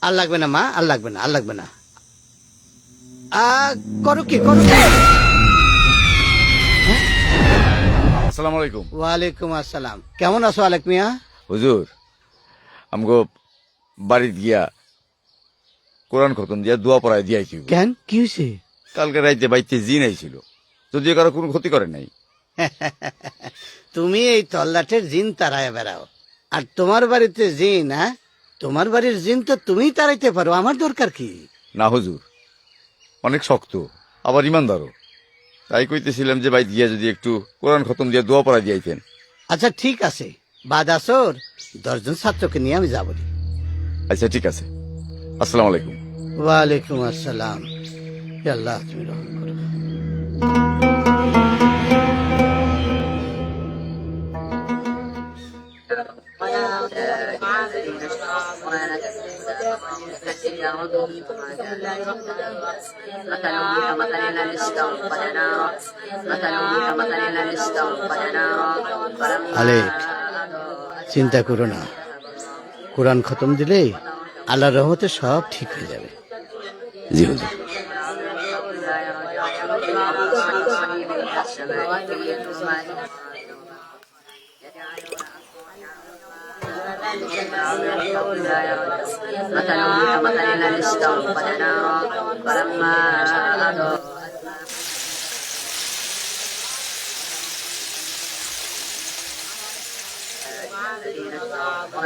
আর লাগবে না মা, আর লাগবে না, আর লাগবে না। করো কি, করো কি? আসসালামু আলাইকুম। ওয়ালাইকুম আসসালাম। কেমন আছো আলেক মিয়া? হুজুর, আমগো বাড়িতে গিয়া কোরআন খতম দিয়া দোয়া পড়ায় দিয়াইছি। কেন, কি হয়েছে? কালকে রাইতে বাইতে জিন আইছিল, যদিও কারো কোনো ক্ষতি করে নাই। তুমি এই তল্লাটের জিন তাড়ায় বেড়াও, আর তোমার বাড়িতে জিন? হ্যাঁ, তোমার বাড়ির জিন তো তুমিই তাড়াইতে পারো, আমার দরকার কি? না হুজুর, অনেক শক্ত, আবার ইমানদারও। তাই কইতেছিলাম যে বাইতে গিয়া যদি একটু কোরআন খতম দিয়া দোয়া পড়ায় দিয়াইতেন। আচ্ছা ঠিক আছে, বাদ আসর 10 জন ছাত্রকে নিয়ে আমি যাবো। আচ্ছা ঠিক আছে, আসসালামু আলাইকুম। ওয়ালাইকুম আসসালাম। হে আল্লাহ, তুমি রহম করো। আলেক, চিন্তা করো না, কোরআন খতম দিলেই আল্লাহর রহমতে সব ঠিক হয়ে যাবে। জি হুজুর।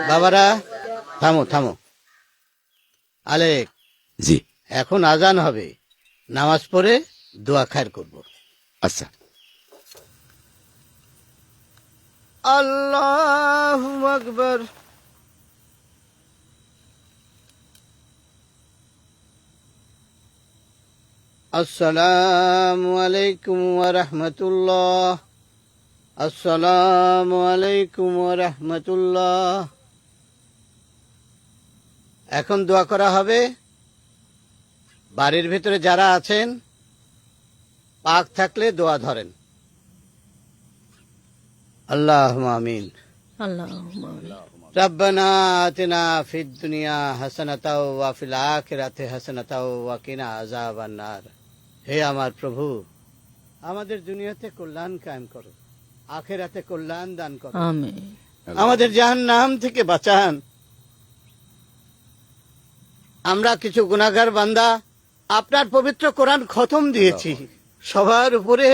বাবারা, থামো থামো। আলেক, জি। এখন আজান হবে, নামাজ পড়ে দোয়া খায়ের করব। আচ্ছা। আল্লাহু আকবার। আসসালামু আলাইকুম ওয়া রাহমাতুল্লাহ। আসসালামু আলাইকুম ওয়া রাহমাতুল্লাহ। এখন দোয়া করা হবে। বাড়ির ভিতরে যারা আছেন, পাক থাকলে দোয়া ধরেন। আল্লাহুম্মা আমিন। আল্লাহুম্মা আমিন। রব্বানা আতিনা ফিদ দুনিয়া হাসানাতাও ওয়া ফিল আখিরাতি হাসানাতাও ওয়া কিনা আযাবান নার। হে আমার প্রভু, আমাদের দুনিয়াতে কল্যাণ কায়েম করো, আখিরাতে কল্যাণ দান করো। আমিন। আমাদের জাহান্নাম থেকে বাঁচান। আমরা কিছু গুনাহগার বান্দা আপনার পবিত্র কোরআন খতম দিয়েছি, সবার উপরে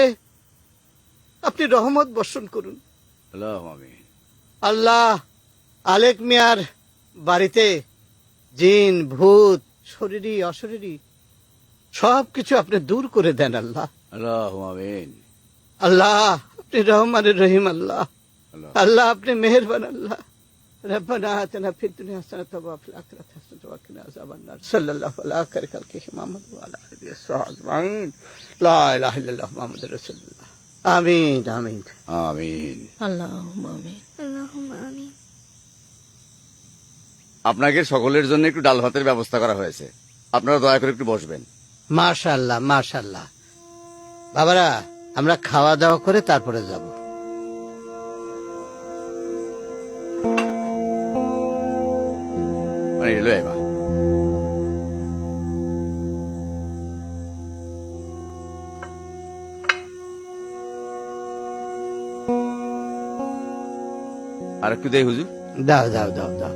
আপনি রহমত বর্ষণ করুন। আল্লাহুম্মা আমিন। আল্লাহ, আলেক মিয়ার বাড়িতে জিন, ভূত, শরীরী অশরীরী সব কিছু আপনি দূর করে দেন। আল্লাহ, আল্লাহুম্মা আমিন। আল্লাহ আপনি রহমানের রহিম। আল্লাহ, আল্লাহ আপনি মেহেরবান। আল্লাহ, রব্বানা আতিনা ফিদ দুনিয়া হাসানাতাও ওয়া ফিল আখিরাতি হাসানাতাও ওয়া কিনা আযাবান নার। সাল্লাল্লাহু আলা খায়রি খালকিহি মুহাম্মদ ওয়া আলা আলিহি ওয়া সাহবিহি আজমাইন। লা ইলাহা ইল্লাল্লাহ মুহাম্মাদুর রাসূলুল্লাহ। আমিন আমিন আমিন। আল্লাহুম্মা আমিন। আল্লাহুম্মা আমিন। আপনাকে সকলের জন্য একটু ডাল ভাতের ব্যবস্থা করা হয়েছে, আপনারা দয়া করে একটু বসবেন। মাশাআল্লাহ মাশাআল্লাহ। বাবারা, আমরা খাওয়া দাওয়া করে তারপরে যাব। মানে এলো এবার। আর একটু দেই হুজুর। দাও দাও দাও দাও,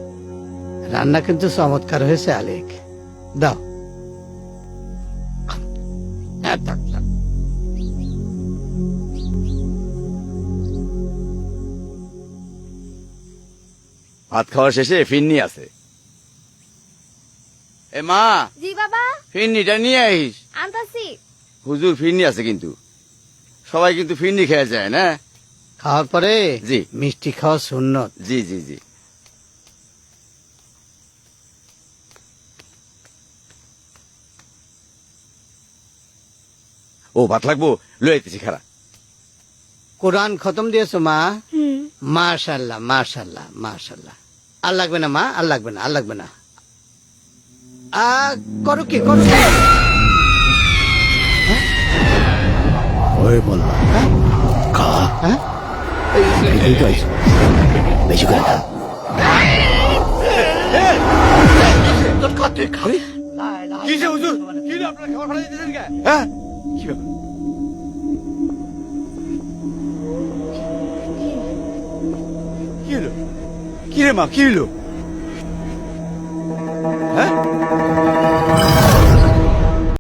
রান্না কিন্তু চমৎকার হয়েছে আলেক, দাও। হ্যাঁ, দাও, দাও। ভাত খাওয়া শেষে ফিরনি আছে। এ মা, জি বাবা, ফিরনিটা নিয়ে আইস। আনতাছি। হুজুর, ফিরনি আছে কিন্তু, সবাই কিন্তু ফিরনি খেয়ে যায় না। খাওয়ার পরে জি। মিষ্টি খাওয়া সুন্নত। জি জি জি। ও ভাত লাগবো, লয়ে আইতেছি খারা। কোরআন খতম দিয়েছো মা? মাশাআল্লাহ মাশাআল্লাহ মাশাআল্লাহ। আর লাগবে না মা, আর লাগবে না, আর লাগবে না। করো কি, করো কি? ওই বললা খা, হ্যাঁ, এই তো আইস। বেশি করে খা। তোর খা তুই খা কি যে হুজুর কি হলো আপনার খাবার ফেলে দিতেছেন কে হ্যাঁ কি ব্যাপার কি হলো কি রে মা কি হলো